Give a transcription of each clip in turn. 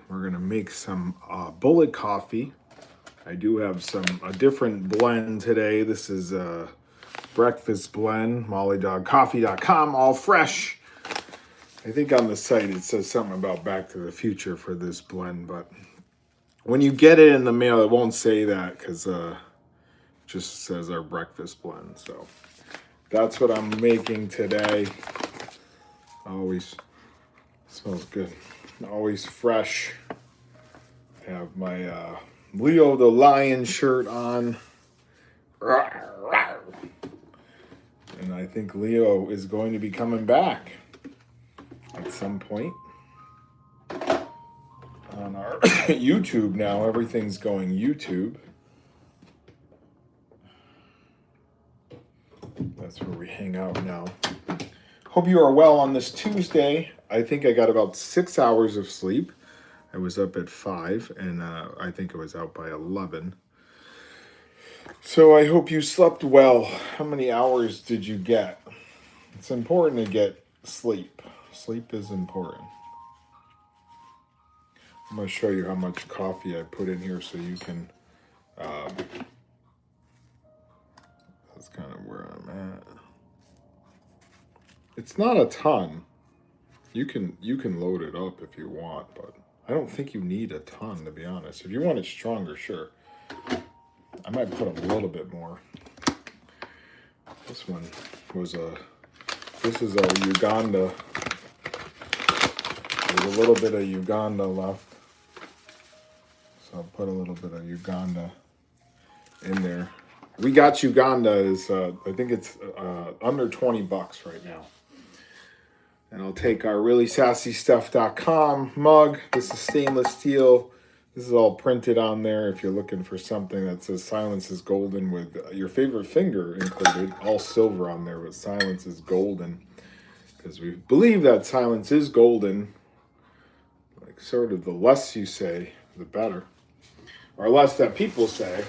We're gonna make some bullet coffee. I do have a different blend today. This is a breakfast blend, mollydogcoffee.com, all fresh. I think on the site it says something about Back to the Future for this blend, but when you get it in the mail, it won't say that because it just says our breakfast blend. So that's what I'm making today. Always smells good. Always fresh. Have my Leo the Lion shirt on. And I think Leo is going to be coming back at some point on our YouTube now. Everything's going YouTube. That's where we hang out now. Hope you are well on this Tuesday. I think I got about 6 hours of sleep. I was up at 5 and I think I was out by 11. So I hope you slept well. How many hours did you get? It's important to get sleep. Sleep is important. I'm going to show you how much coffee I put in here so you can... that's kind of where I'm at. It's not a ton. You can load it up if you want, but I don't think you need a ton, to be honest. If you want it stronger, sure. I might put a little bit more. This is a Uganda. There's a little bit of Uganda left. So I'll put a little bit of Uganda in there. We got Uganda is, I think it's under 20 bucks right now. And I'll take our reallySassyStuff.com mug. This is stainless steel. This is all printed on there if you're looking for something that says Silence is Golden with your favorite finger included. All silver on there, but Silence is Golden. Because we believe that silence is golden. Like sort of the less you say, the better. Or less that people say.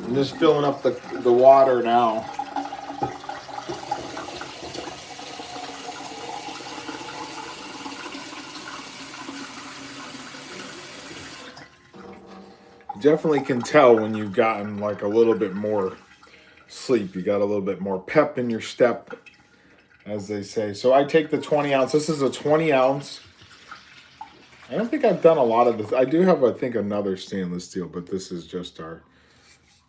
I'm just filling up the water now. Definitely can tell when you've gotten like a little bit more sleep. You got a little bit more pep in your step, as they say. So I take the 20 ounce. This is a 20 ounce. I don't think I've done a lot of this. I do have, I think, another stainless steel, but this is just our...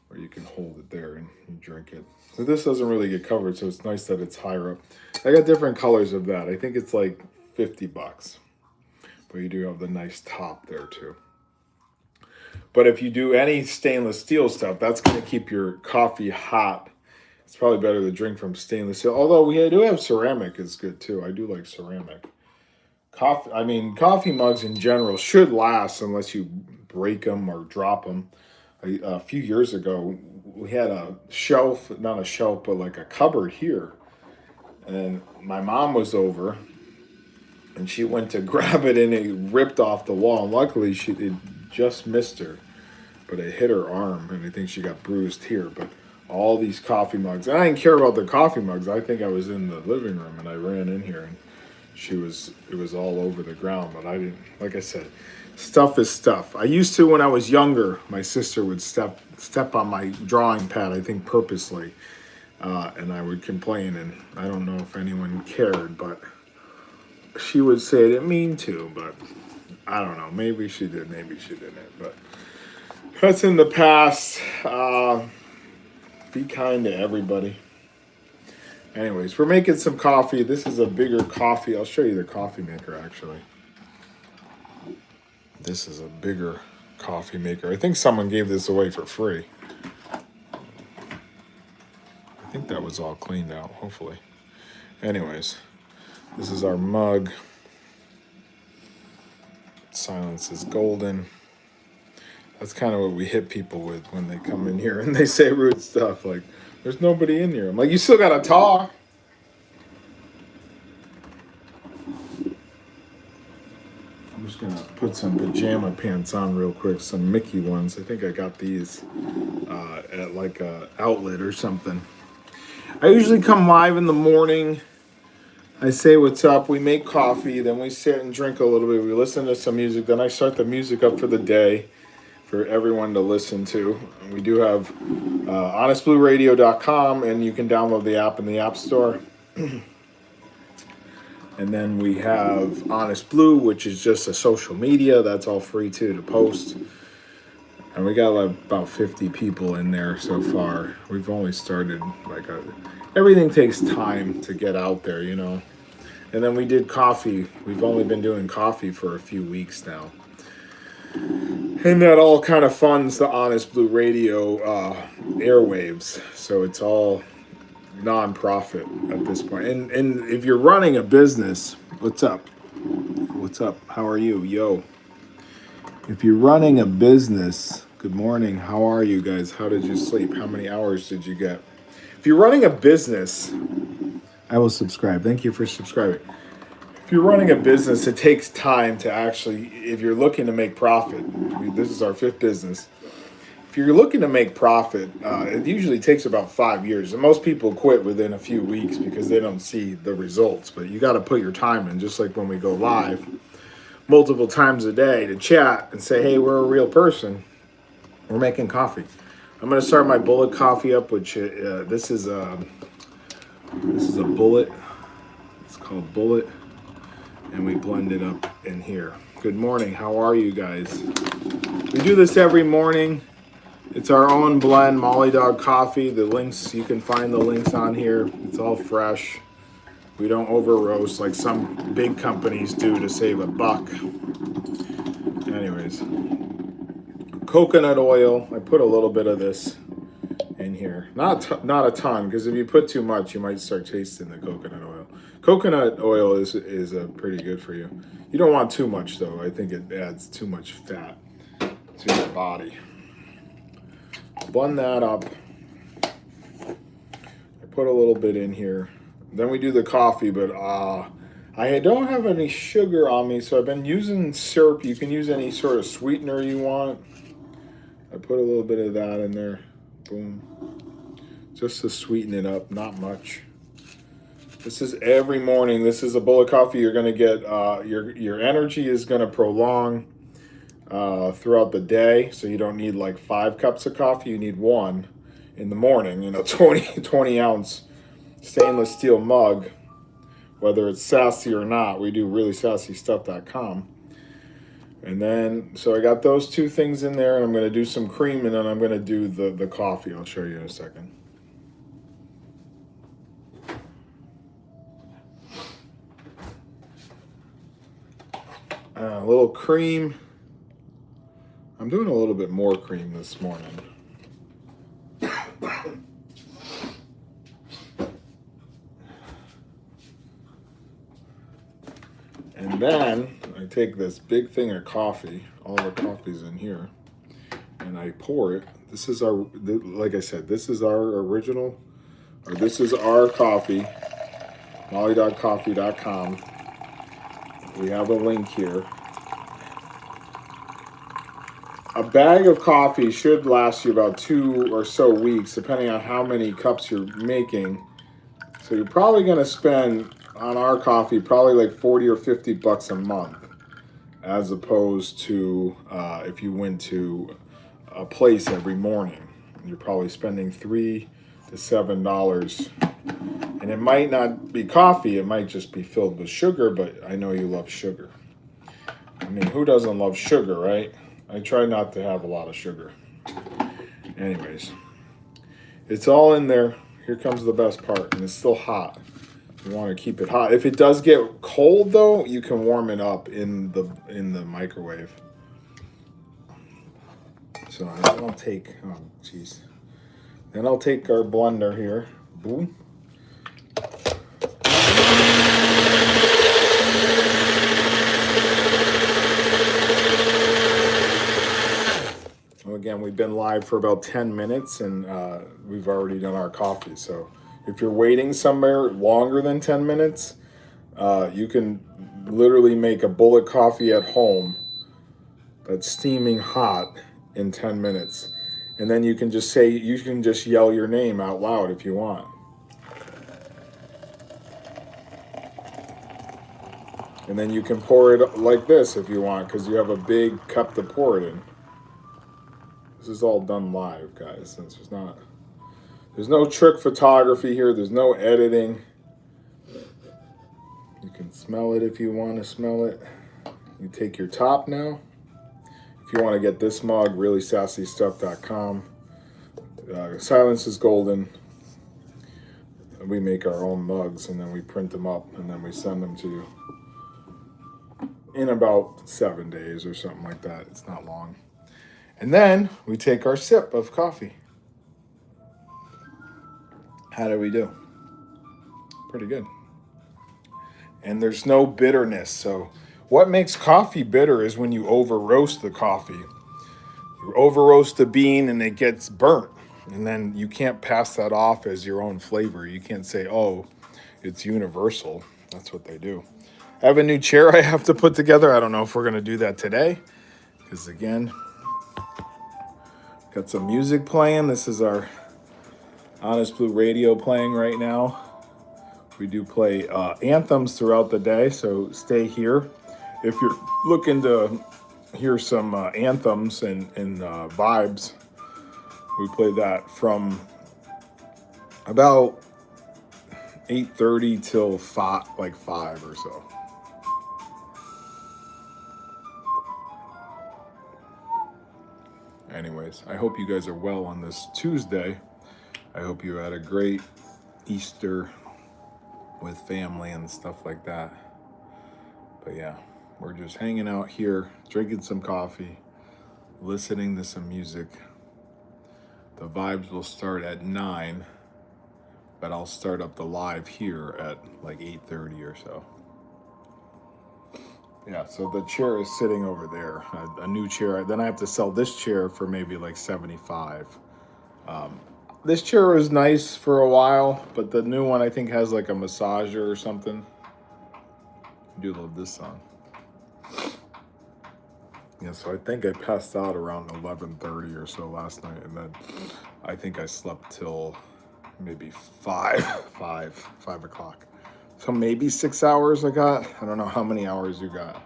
where you can hold it there and drink it. So this doesn't really get covered, so it's nice that it's higher up. I got different colors of that. I think it's like 50 bucks. But you do have the nice top there too. But if you do any stainless steel stuff, that's going to keep your coffee hot. It's probably better to drink from stainless steel. Although we do have ceramic, is good too. I do like ceramic. Coffee mugs in general should last unless you break them or drop them. A few years ago, we had a shelf, not a shelf, but like a cupboard here. And my mom was over, and she went to grab it, and it ripped off the wall. And luckily, it just missed her, but it hit her arm, and I think she got bruised here. But all these coffee mugs, and I didn't care about the coffee mugs. I think I was in the living room, and I ran in here, and it was all over the ground. But I didn't, like I said, stuff is stuff. I used to, when I was younger, my sister would step on my drawing pad, I think purposely, and I would complain, and I don't know if anyone cared, but she would say I didn't mean to, but I don't know. Maybe she did, maybe she didn't, but that's in the past. Be kind to everybody. Anyways, we're making some coffee. This is a bigger coffee. I'll show you the coffee maker, actually. This is a bigger coffee maker. I think someone gave this away for free. I think that was all cleaned out, hopefully. Anyways, this is our mug. Silence is golden. That's kind of what we hit people with when they come in here and they say rude stuff. Like, there's nobody in here. I'm like, you still got to talk. I'm just going to put some pajama pants on real quick, some Mickey ones. I think I got these at like a outlet or something. I usually come live in the morning. I say what's up. We make coffee, then we sit and drink a little bit. We listen to some music. Then I start the music up for the day for everyone to listen to. We do have honestblueradio.com, and you can download the app in the App Store. And then we have Honest Blue, which is just a social media. That's all free too to post. And we got about 50 people in there so far. We've only started everything takes time to get out there, you know. And then we did coffee. We've only been doing coffee for a few weeks now. And that all kind of funds the Honest Blue Radio airwaves. So it's all non-profit at this point. And if you're running a business, what's up? What's up? How are you? Yo. If you're running a business, good morning. How are you guys? How did you sleep? How many hours did you get? If you're running a business, I will subscribe. Thank you for subscribing. If you're running a business, it takes time to actually, if you're looking to make profit, this is our 5th business. If you're looking to make profit, it usually takes about 5 years. And most people quit within a few weeks because they don't see the results. But you got to put your time in, just like when we go live multiple times a day to chat and say, hey, we're a real person. We're making coffee. I'm going to start my bullet coffee up, which this is a bullet. It's called Bullet. And we blend it up in here. Good morning. How are you guys? We do this every morning. It's our own blend, Molly Dog Coffee. The links, you can find the links on here. It's all fresh. We don't over roast like some big companies do to save a buck. Anyways, coconut oil. I put a little bit of this in here. Not a ton, because if you put too much, you might start tasting the coconut oil. Coconut oil is pretty good for you. You don't want too much though. I think it adds too much fat to your body. Blend that up. I put a little bit in here. Then we do the coffee, but I don't have any sugar on me, so I've been using syrup. You can use any sort of sweetener you want. I put a little bit of that in there. Boom. Just to sweeten it up, not much. This is every morning. This is a bullet coffee. You're going to get, your energy is going to prolong throughout the day. So you don't need like 5 cups of coffee. You need 1 in the morning, 20 ounce stainless steel mug, whether it's sassy or not. We do reallySassyStuff.com. And then, so I got those 2 things in there, and I'm going to do some cream, and then I'm going to do the coffee. I'll show you in a second. A little cream. I'm doing a little bit more cream this morning. And then I take this big thing of coffee, all the coffee's in here, and I pour it. This is our, like I said, this is our original, or this is our coffee, mollydogcoffee.com. We have a link here. A bag of coffee should last you about 2 or so weeks, depending on how many cups you're making. So you're probably going to spend on our coffee probably like 40 or 50 bucks a month, as opposed to if you went to a place every morning. You're probably spending $3 to $7. And it might not be coffee, it might just be filled with sugar, but I know you love sugar. I mean, who doesn't love sugar, right? I try not to have a lot of sugar. Anyways, it's all in there. Here comes the best part, and it's still hot. You want to keep it hot. If it does get cold, though, you can warm it up in the microwave. So then I'll take, Then I'll take our blender here. Boom. Again, we've been live for about 10 minutes, and we've already done our coffee. So if you're waiting somewhere longer than 10 minutes, you can literally make a bullet coffee at home that's steaming hot in 10 minutes. And then you can just yell your name out loud if you want. And then you can pour it like this if you want, because you have a big cup to pour it in. This is all done live, guys. There's no trick photography here. There's no editing. You can smell it if you want to smell it. You take your top now. If you want to get this mug, reallySassyStuff.com. Silence is golden. We make our own mugs and then we print them up and then we send them to you in about 7 days or something like that. It's not long. And then we take our sip of coffee. How do we do? Pretty good. And there's no bitterness. So what makes coffee bitter is when you over roast the coffee. You over roast the bean and it gets burnt. And then you can't pass that off as your own flavor. You can't say, oh, it's universal. That's what they do. I have a new chair I have to put together. I don't know if we're going to do that today. Because again, got some music playing. This is our Honest Blue radio playing right now. We do play anthems throughout the day, so stay here. If you're looking to hear some anthems and vibes, we play that from about 8:30 till 5 or so. Anyways, I hope you guys are well on this Tuesday. I hope you had a great Easter with family and stuff like that. But yeah, we're just hanging out here, drinking some coffee, listening to some music. The vibes will start at 9, but I'll start up the live here at like 8:30 or so. Yeah, so the chair is sitting over there, a new chair. Then I have to sell this chair for maybe like 75. This chair was nice for a while, but the new one I think has like a massager or something. I do love this song. Yeah, so I think I passed out around 11:30 or so last night, and then I think I slept till maybe 5 o'clock. So maybe 6 hours I got. I don't know how many hours you got.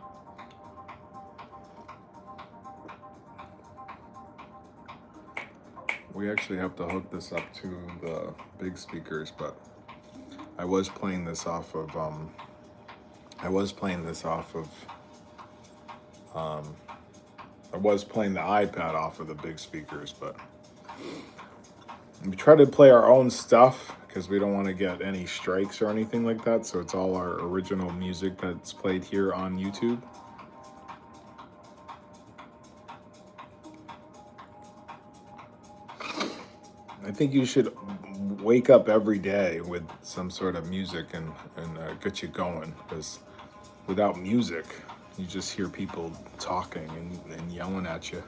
We actually have to hook this up to the big speakers, but I was playing this off of I was playing the iPad off of the big speakers, but we try to play our own stuff because we don't want to get any strikes or anything like that. So it's all our original music that's played here on YouTube. I think you should wake up every day with some sort of music and get you going, because without music, you just hear people talking and yelling at you.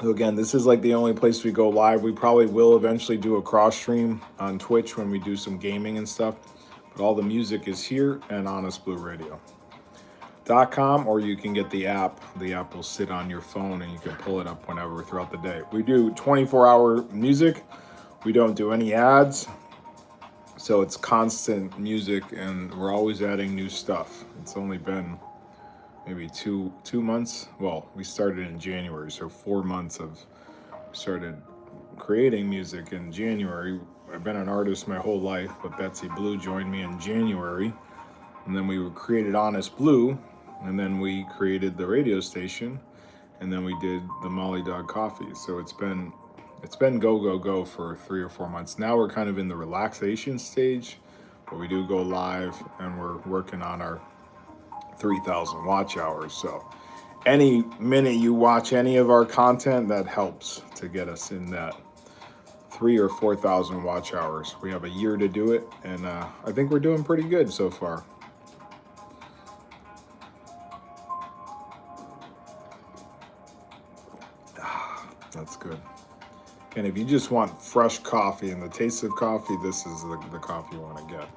So again, this is like the only place we go live. We probably will eventually do a cross stream on Twitch when we do some gaming and stuff. But all the music is here and honestblueradio.com, or you can get the app. The app will sit on your phone and you can pull it up whenever throughout the day. We do 24-hour music. We don't do any ads. So it's constant music and we're always adding new stuff. It's only been maybe two months. Well, we started in January, so 4 months of started creating music in January. I've been an artist my whole life, but Betsy Blue joined me in January, and then we created Honest Blue, and then we created the radio station, and then we did the Molly Dog Coffee. So it's been go for 3 or 4 months. Now we're kind of in the relaxation stage, but we do go live, and we're working on our 3,000 watch hours. So any minute you watch any of our content, that helps to get us in that 3,000 or 4,000 watch hours. We have a year to do it, and I think we're doing pretty good so far. That's good. And if you just want fresh coffee and the taste of coffee, this is the coffee you want to get.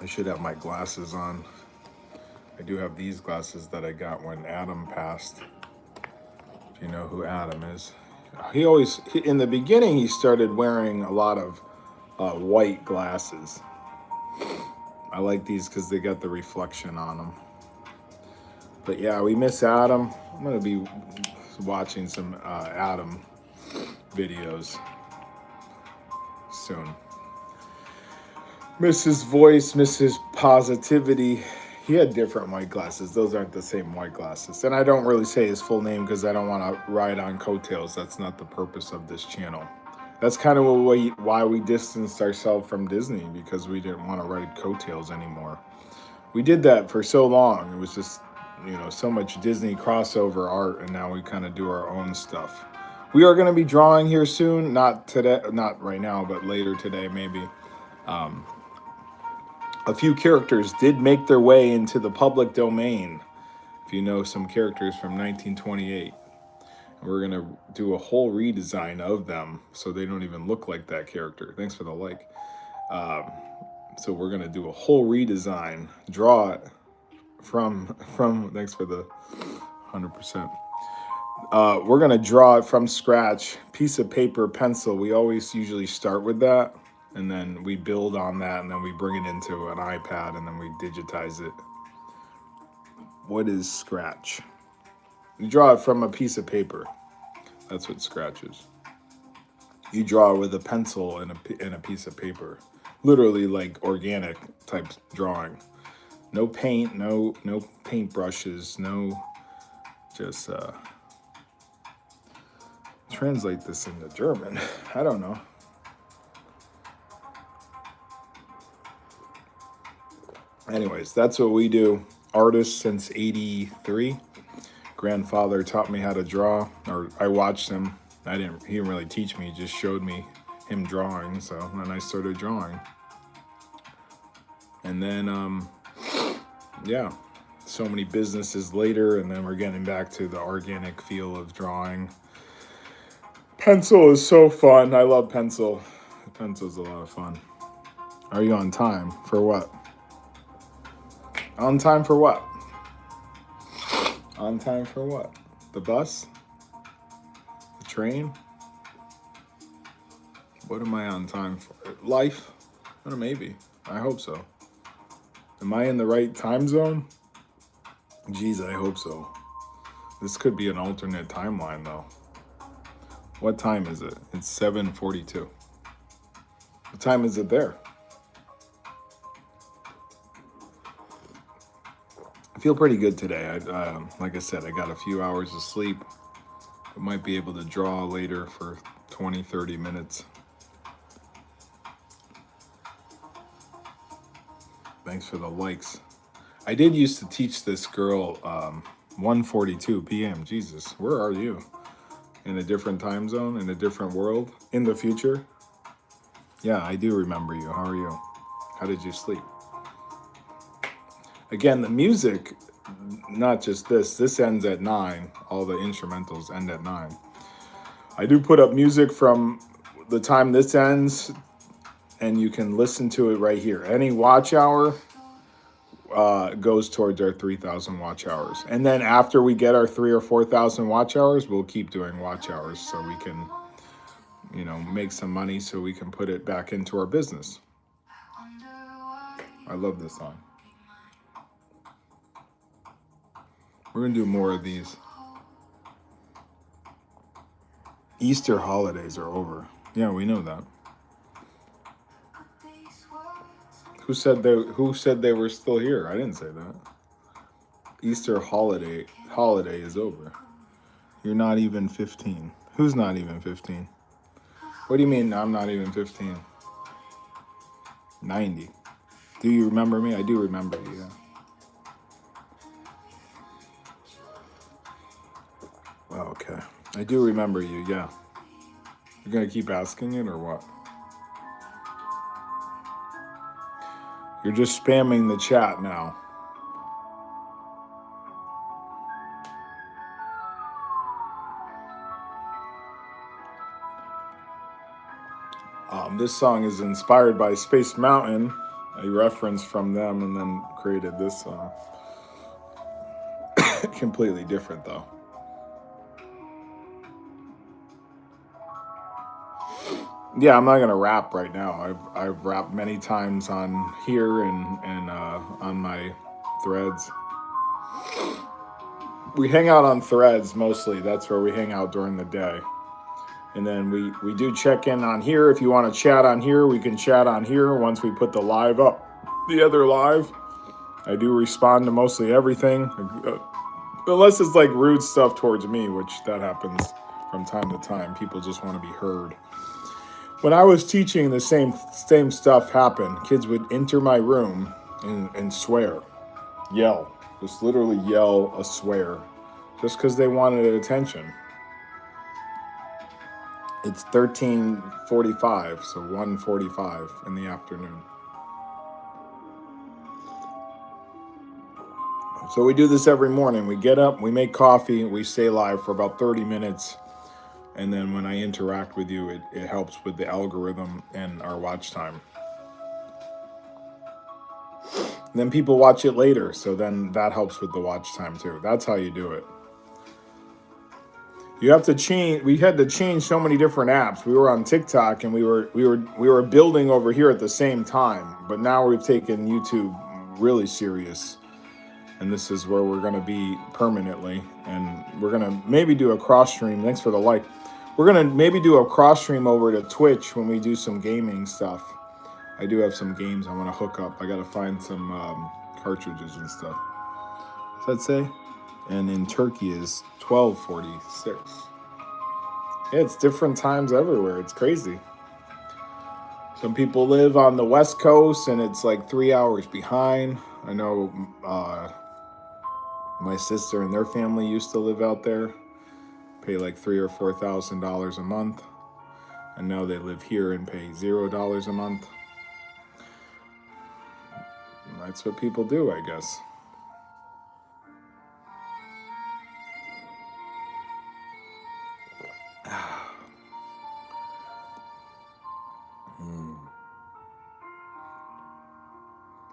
I should have my glasses on. I do have these glasses that I got when Adam passed. If you know who Adam is, In the beginning, he started wearing a lot of white glasses. I like these because they got the reflection on them. But yeah, we miss Adam. I'm going to be watching some Adam videos soon. Miss his voice, miss his positivity. He had different white glasses. Those aren't the same white glasses. And I don't really say his full name because I don't want to ride on coattails. That's not the purpose of this channel. That's kind of why we distanced ourselves from Disney, because we didn't want to ride coattails anymore. We did that for so long. It was just, so much Disney crossover art, and now we kind of do our own stuff. We are going to be drawing here soon. Not today, not right now, but later today maybe. A few characters did make their way into the public domain. If you know some characters from 1928. We're going to do a whole redesign of them so they don't even look like that character. Thanks for the like. So we're going to do a whole redesign. Draw it from thanks for the 100%. We're going to draw it from scratch. Piece of paper, pencil. We always usually start with that. And then we build on that, and then we bring it into an iPad, and then we digitize it. What is Scratch? You draw it from a piece of paper. That's what Scratch is. You draw with a pencil and a piece of paper. Literally like organic type drawing. No paint, no paint brushes, no just translate this into German. I don't know. Anyways, that's what we do. Artist since '83. Grandfather taught me how to draw, or I watched him. He didn't really teach me, he just showed me him drawing. So then I started drawing. And then, yeah, so many businesses later, and then we're getting back to the organic feel of drawing. Pencil is so fun. I love pencil. Pencil's a lot of fun. Are you on time for what? On time for what? On time for what? The bus? The train? What am I on time for? Life? I don't know, maybe. I hope so. Am I in the right time zone? Geez, I hope so. This could be an alternate timeline, though. What time is it? It's 7:42. What time is it there? I feel pretty good today. Like I said, I got a few hours of sleep. I might be able to draw later for 20, 30 minutes. Thanks for the likes. I did used to teach this girl 1:42 p.m. Jesus, where are you? In a different time zone, in a different world, in the future? Yeah, I do remember you. How are you? How did you sleep? Again, the music, not just this ends at 9. All the instrumentals end at 9. I do put up music from the time this ends, and you can listen to it right here. Any watch hour goes towards our 3,000 watch hours. And then after we get our 3,000 or 4,000 watch hours, we'll keep doing watch hours so we can, make some money so we can put it back into our business. I love this song. We're going to do more of these. Easter holidays are over. Yeah, we know that. Who said they were still here? I didn't say that. Easter holiday is over. You're not even 15. Who's not even 15? What do you mean I'm not even 15? 90. Do you remember me? I do remember you, yeah. Okay. I do remember you, yeah. You're going to keep asking it or what? You're just spamming the chat now. This song is inspired by Space Mountain, a reference from them, and then created this song. Completely different, though. Yeah, I'm not gonna rap right now. I've rapped many times on here and on my threads. We hang out on threads mostly. That's where we hang out during the day. And then we do check in on here. If you want to chat on here, we can chat on here once we put the live up. The other live, I do respond to mostly everything, unless it's like rude stuff towards me, which that happens from time to time. People just want to be heard. When I was teaching, the same stuff happened. Kids would enter my room and swear, yell, just literally yell a swear, just because they wanted attention. It's 13:45, so 1:45 in the afternoon. So we do this every morning. We get up, we make coffee, we stay live for about 30 minutes. And then when I interact with you, it helps with the algorithm and our watch time. And then people watch it later, so then that helps with the watch time too. That's how you do it. You have to change. We had to change so many different apps. We were on TikTok and we were building over here at the same time. But now we've taken YouTube really serious, and this is where we're going to be permanently. And we're going to maybe do a cross stream. Thanks for the like. We're going to maybe do a cross stream over to Twitch when we do some gaming stuff. I do have some games I want to hook up. I got to find some cartridges and stuff. Does that say? And in Turkey is 12:46. Yeah, it's different times everywhere. It's crazy. Some people live on the West Coast and it's like 3 hours behind. I know my sister and their family used to live out there, pay like $3,000 or $4,000 a month, and now they live here and pay $0 a month. And that's what people do, I guess.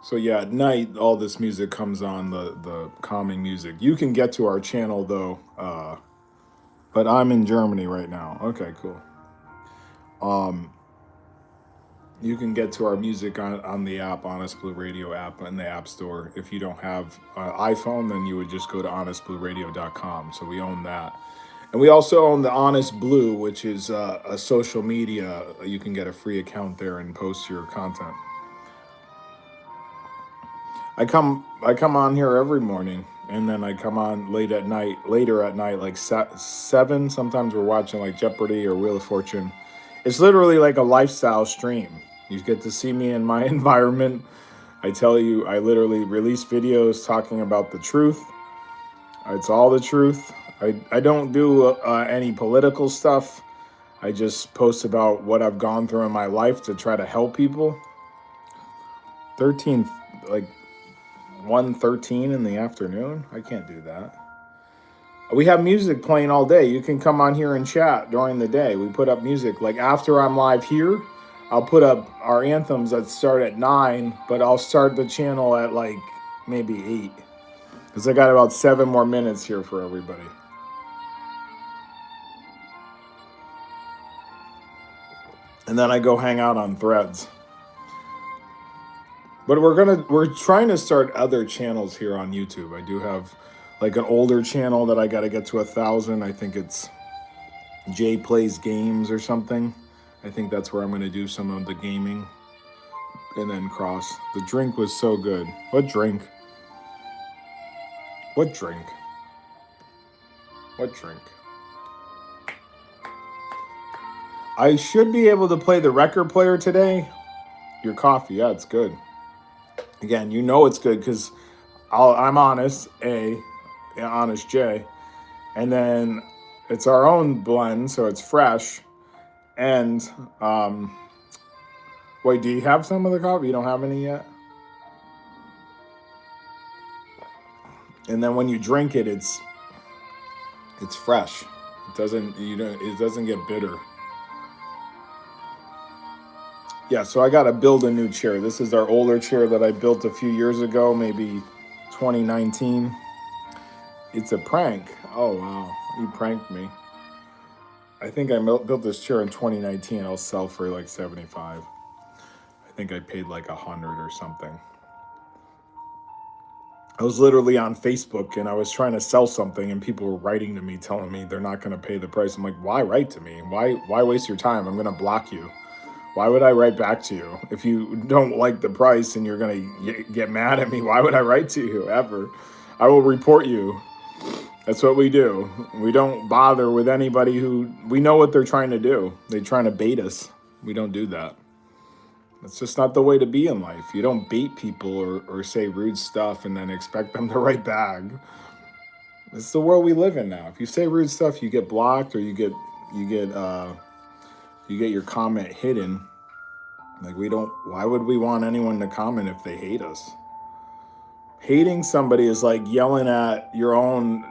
So yeah, at night all this music comes on, the calming music. You can get to our channel though, but I'm in Germany right now. Okay, cool. You can get to our music on the app, Honest Blue Radio app in the App Store. If you don't have iPhone, then you would just go to honestblueradio.com. So we own that. And we also own the Honest Blue, which is a social media. You can get a free account there and post your content. I come on here every morning, and then I come on later at night, like 7. Sometimes we're watching like Jeopardy or Wheel of Fortune. It's literally like a lifestyle stream. You get to see me in my environment. I tell you, I literally release videos talking about the truth. It's all the truth. I don't do any political stuff. I just post about what I've gone through in my life to try to help people. 1:13 in the afternoon? I can't do that. We have music playing all day. You can come on here and chat during the day. We put up music. Like after I'm live here, I'll put up our anthems that start at 9, but I'll start the channel at like maybe 8. Because I got about 7 more minutes here for everybody. And then I go hang out on Threads. But we're trying to start other channels here on YouTube. I do have like an older channel that I got to get to 1,000. I think it's Jay Plays Games or something. I think that's where I'm going to do some of the gaming. And then cross. The drink was so good. What drink? What drink? What drink? I should be able to play the record player today. Your coffee, yeah, it's good. Again, you know it's good because I'm Honest Honest J, and then it's our own blend, so it's fresh. And wait, do you have some of the coffee? You don't have any yet? And then when you drink it, it's fresh. It doesn't get bitter. Yeah, so I got to build a new chair. This is our older chair that I built a few years ago, maybe 2019. It's a prank. Oh, wow. You pranked me. I think I built this chair in 2019. It'll sell for like 75. I think I paid like 100 or something. I was literally on Facebook and I was trying to sell something and people were writing to me telling me they're not going to pay the price. I'm like, why write to me? Why waste your time? I'm going to block you. Why would I write back to you? If you don't like the price and you're going to get mad at me, why would I write to you ever? I will report you. That's what we do. We don't bother with anybody who, we know what they're trying to do. They're trying to bait us. We don't do that. That's just not the way to be in life. You don't bait people or say rude stuff and then expect them to write back. This is the world we live in now. If you say rude stuff, you get blocked or you get your comment hidden. Like why would we want anyone to comment if they hate us? Hating somebody is like yelling at your own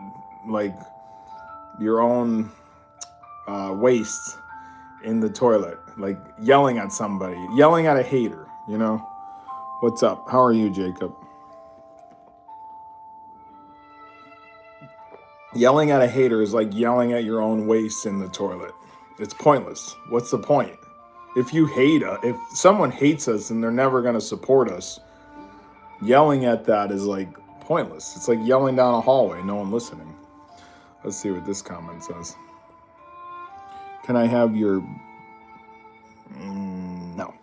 waste in the toilet, like yelling at somebody, yelling at a hater, you know? What's up? How are you, Jacob? Yelling at a hater is like yelling at your own waste in the toilet. It's pointless. What's the point? If someone hates us and they're never going to support us, yelling at that is like pointless. It's like yelling down a hallway, no one listening. Let's see what this comment says. Can I have your... No.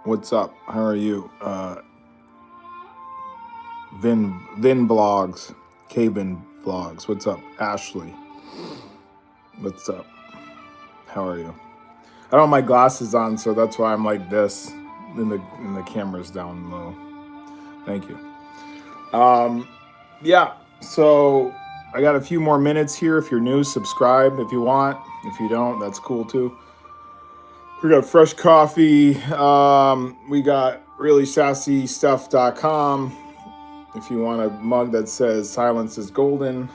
What's up? How are you? Vin Vlogs. K-Vin Vlogs. What's up? Ashley. What's up? How are you? I don't have my glasses on, so that's why I'm like this. And the camera's down low. Thank you. Yeah, so I got a few more minutes here. If you're new, subscribe if you want. If you don't, that's cool too. We got fresh coffee. We got reallySassyStuff.com. If you want a mug that says silence is golden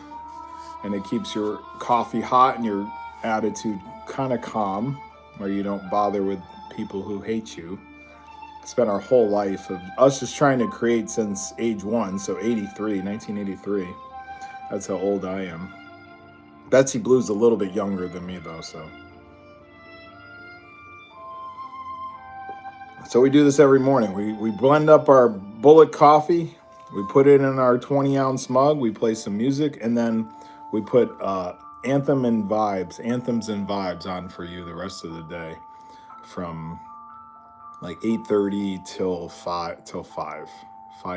and it keeps your coffee hot and your attitude kind of calm, where you don't bother with people who hate you. Spent our whole life of us just trying to create since age 1, so 1983. That's how old I am. Betsy Blue's a little bit younger than me though, so we do this every morning. We blend up our bullet coffee, we put it in our 20-ounce mug, we play some music, and then we put anthems and vibes on for you the rest of the day from like 8:30 till 5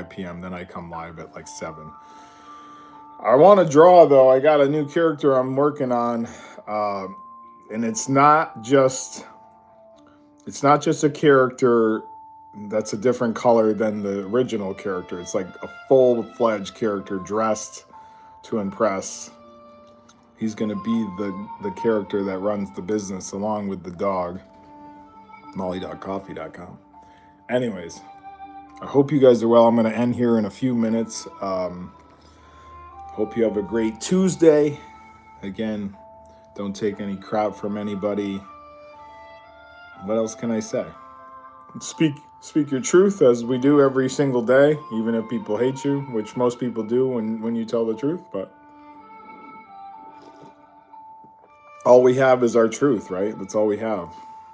p.m. Then I come live at like 7. I want to draw though. I got a new character I'm working on, and it's not just a character that's a different color than the original character. It's like a full-fledged character dressed to impress. He's going to be the character that runs the business along with the dog. Molly.coffee.com. Anyways, I hope you guys are well. I'm going to end here in a few minutes. Hope you have a great Tuesday. Again, don't take any crap from anybody. What else can I say? Speak your truth as we do every single day, even if people hate you, which most people do when you tell the truth. But all we have is our truth, right? That's all we have.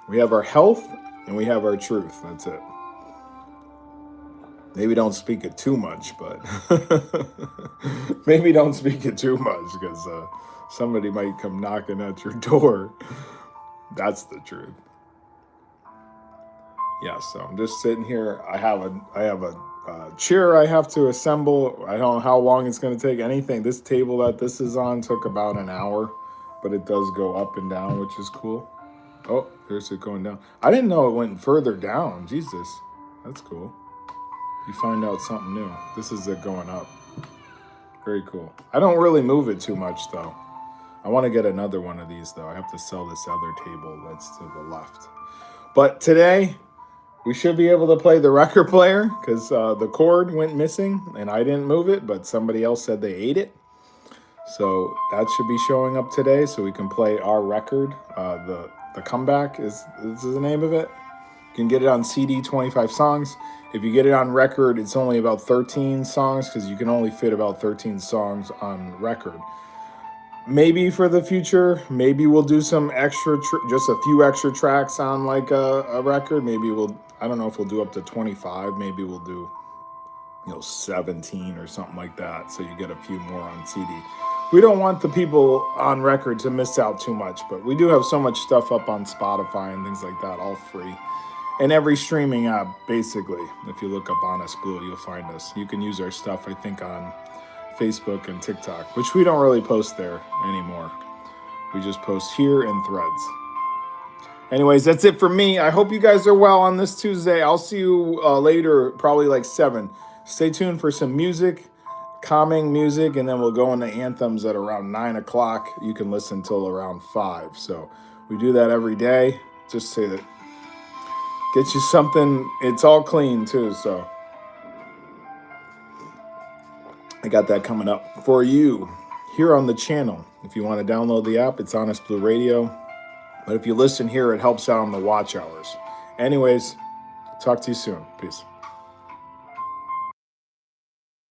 We have our health and we have our truth. That's it. Maybe don't speak it too much, but maybe don't speak it too much because somebody might come knocking at your door. That's the truth. Yeah, so I'm just sitting here. I have a chair I have to assemble. I don't know how long it's going to take. Anything. This table that this is on took about an hour, but it does go up and down, which is cool. Oh, there's it going down. I didn't know it went further down. Jesus, that's cool. You find out something new. This is it going up. Very cool. I don't really move it too much, though. I want to get another one of these, though. I have to sell this other table that's to the left. But today, we should be able to play the record player because the cord went missing, and I didn't move it, but somebody else said they ate it. So that should be showing up today, so we can play our record. The Comeback is the name of it. You can get it on CD, 25 songs. If you get it on record, it's only about 13 songs because you can only fit about 13 songs on record. Maybe for the future, maybe we'll do some extra, just a few extra tracks on like a record. Maybe I don't know if we'll do up to 25. Maybe we'll do, 17 or something like that. So you get a few more on CD. We don't want the people on record to miss out too much, but we do have so much stuff up on Spotify and things like that, all free. And every streaming app, basically. If you look up Honest Blue, you'll find us. You can use our stuff, I think, on Facebook and TikTok, which we don't really post there anymore. We just post here in Threads. Anyways, that's it for me. I hope you guys are well on this Tuesday. I'll see you later, probably like 7. Stay tuned for some music, calming music, and then we'll go into anthems at around 9 o'clock. You can listen till around 5. So we do that every day. Just say that. Get you something. It's all clean too, so I got that coming up for you here on the channel. If you want to download the app, it's Honest Blue Radio. But if you listen here, it helps out on the watch hours. Anyways, talk to you soon. Peace.